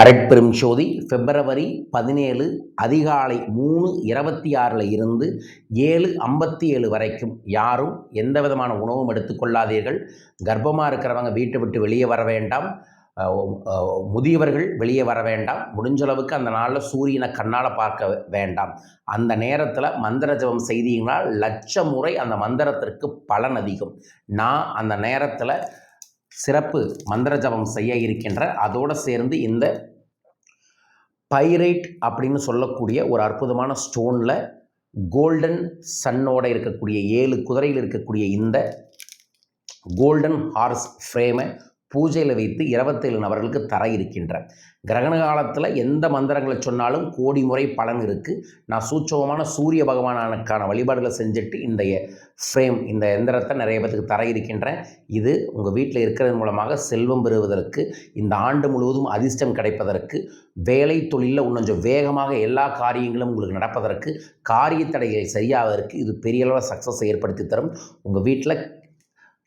அரட்பெரும் ஜோதி பிப்ரவரி 17 அதிகாலை 3:26 இருந்து 7:57 வரைக்கும் யாரும் எந்த விதமான உணவும் எடுத்துக்கொள்ளாதீர்கள். கர்ப்பமாக இருக்கிறவங்க வீட்டை விட்டு வெளியே வர வேண்டாம். முதியவர்கள் வெளியே வர வேண்டாம். முடிஞ்சளவுக்கு அந்த நாளில் சூரியனை கண்ணால் பார்க்க வேண்டாம். அந்த நேரத்தில் மந்திர ஜபம் செய்தீங்கன்னா லட்சம் முறை அந்த மந்திரத்திற்கு பலன் அதிகம். நான் அந்த நேரத்தில் சிறப்பு மந்திர ஜபம் செய்ய இருக்கின்ற அதோடு சேர்ந்து இந்த பைரைட் அப்படின்னு சொல்லக்கூடிய ஒரு அற்புதமான ஸ்டோனில் கோல்டன் சன்னோட இருக்கக்கூடிய 7 குதிரையில் இருக்கக்கூடிய இந்த கோல்டன் ஹார்ஸ் ஃப்ரேமை பூஜையில் வைத்து 27 நபர்களுக்கு தர இருக்கின்ற கிரகண காலத்தில் எந்த மந்திரங்களை சொன்னாலும் கோடி முறை பலன் இருக்குது. நான் சூட்சமமான சூரிய பகவானுக்கான வழிபாடுகளை செஞ்சுட்டு இந்த ஃப்ரேம் இந்த எந்திரத்தை நிறைய பேருக்கு தர இருக்கின்றேன். இது உங்கள் வீட்டில் இருக்கிறது மூலமாக செல்வம் பெறுவதற்கு, இந்த ஆண்டு முழுவதும் அதிர்ஷ்டம் கிடைப்பதற்கு, வேலை தொழிலில் கொஞ்சம் வேகமாக எல்லா காரியங்களும் உங்களுக்கு நடப்பதற்கு, காரிய தடைகளை சரியாவதற்கு இது பெரிய அளவில் சக்ஸஸ் ஏற்படுத்தி தரும். உங்கள் வீட்டில்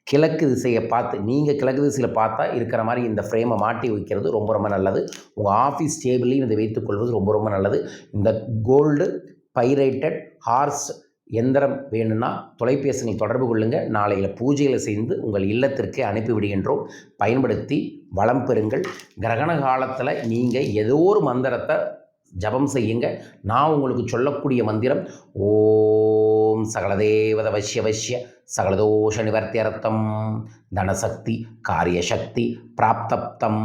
கிழக்கு திசையை பார்த்து, நீங்கள் கிழக்கு திசையில் பார்த்தா இருக்கிற மாதிரி இந்த ஃப்ரேமை மாட்டி வைக்கிறது ரொம்ப ரொம்ப நல்லது. உங்கள் ஆஃபீஸ் டேபிளையும் இதை வைத்துக்கொள்வது ரொம்ப ரொம்ப நல்லது. இந்த கோல்டு பைரைட்டட் ஹார்ஸ் எந்திரம் வேணும்னா தொலைபேசியில் தொடர்பு கொள்ளுங்கள். நாளையில் பூஜையில் செய்து உங்கள் இல்லத்திற்கு அனுப்பிவிடுகின்றோம். பயன்படுத்தி வளம் பெறுங்கள். கிரகண காலத்தில் நீங்கள் ஏதோ ஒரு மந்திரத்தை ஜபம் செய்யுங்க. நான் உங்களுக்கு சொல்லக்கூடிய மந்திரம் ஓம் சகலதேவத வசிய வசிய சகலதோஷ நிவர்த்தியர்த்தம் தனசக்தி காரியசக்தி பிராப்தப்தம்.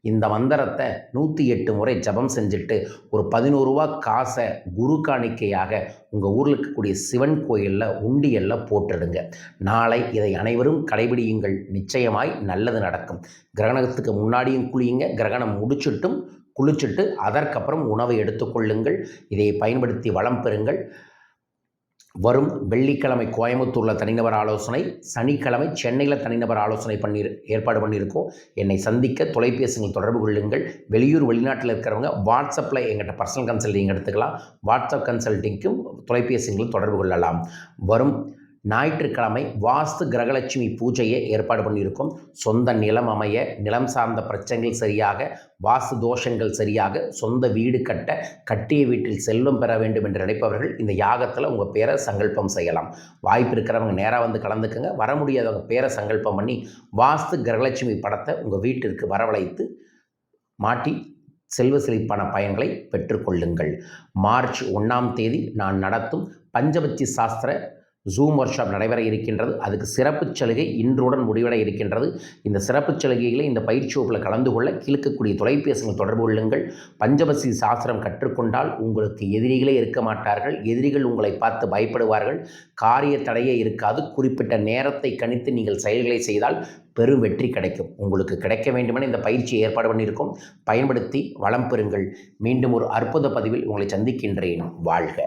இந்த மந்திரத்தை 108 முறை ஜபம் செஞ்சுட்டு ஒரு 11 ரூபா காசை குரு காணிக்கையாக உங்கள் ஊரில் இருக்கக்கூடிய சிவன் கோயிலில் உண்டியலில் போட்டுடுங்க. நாளை இதை அனைவரும் கடைபிடியுங்கள். நிச்சயமாய் நல்லது நடக்கும். கிரகணத்துக்கு முன்னாடியும் குளியுங்க, கிரகணம் முடிச்சுட்டும் குளிச்சுட்டு அதற்கப்புறம் உணவை எடுத்துக்கொள்ளுங்கள். இதை பயன்படுத்தி வளம் பெறுங்கள். வரும் வெள்ளிக்கிழமை கோயம்புத்தூரில் தனிநபர் ஆலோசனை, சனிக்கிழமை சென்னையில் தனிநபர் ஆலோசனை ஏற்பாடு பண்ணியிருக்கோம். என்னை சந்திக்க தொலைபேசியில் தொடர்பு கொள்ளுங்கள். வெளியூர் வெளிநாட்டில் இருக்கிறவங்க வாட்ஸ்அப்பில் எங்கிட்ட பர்சனல் கன்சல்டிங் எடுத்துக்கலாம். வாட்ஸ்அப் கன்சல்டிங்க்கும் தொலைபேசிகளில் தொடர்பு கொள்ளலாம். வரும் ஞாயிற்றுக்கிழமை வாஸ்து கிரகலட்சுமி பூஜையை ஏற்பாடு பண்ணியிருக்கோம். சொந்த நிலம் அமைய, நிலம் சார்ந்த பிரச்சனைகள் சரியாக, வாஸ்து தோஷங்கள் சரியாக, சொந்த வீடு கட்ட, கட்டிய வீட்டில் செல்வம் பெற வேண்டும் என்று நினைப்பவர்கள் இந்த யாகத்தில் உங்கள் பேரை சங்கல்பம் செய்யலாம். வாய்ப்பு இருக்கிறவங்க நேராக வந்து கலந்துக்குங்க. வர முடியாதவங்க பேரை சங்கல்பம் பண்ணி வாஸ்து கிரகலட்சுமி படத்தை உங்கள் வீட்டிற்கு வரவழைத்து மாட்டி செல்வ செழிப்பான பயன்களை பெற்றுக்கொள்ளுங்கள். மார்ச் 1ஆம் தேதி நான் நடத்தும் பஞ்சபட்சி சாஸ்திர ஜூம் ஒர்க் ஷாப் நடைபெற இருக்கின்றது. அதுக்கு சிறப்பு சலுகை இன்றுடன் முடிவடை இருக்கின்றது. இந்த சிறப்பு சலுகைகளை இந்த பயிற்சி வகுப்பில் கலந்து கொள்ள கீழ்க்கக்கூடிய தொலைபேசியில் தொடர்பு கொள்ளுங்கள். பஞ்சபட்சி சாஸ்திரம் கற்றுக்கொண்டால் உங்களுக்கு எதிரிகளே இருக்க மாட்டார்கள். எதிரிகள் உங்களை பார்த்து பயப்படுவார்கள். காரிய தடையே இருக்காது. குறிப்பிட்ட நேரத்தை கணித்து நீங்கள் செயல்களை செய்தால் பெரும் வெற்றி கிடைக்கும். உங்களுக்கு கிடைக்க வேண்டுமென இந்த பயிற்சியை ஏற்பாடு பண்ணியிருக்கோம். பயன்படுத்தி வளம் பெறுங்கள். மீண்டும் ஒரு அற்புத பதிவில் உங்களை சந்திக்கின்றேன். வாழ்க.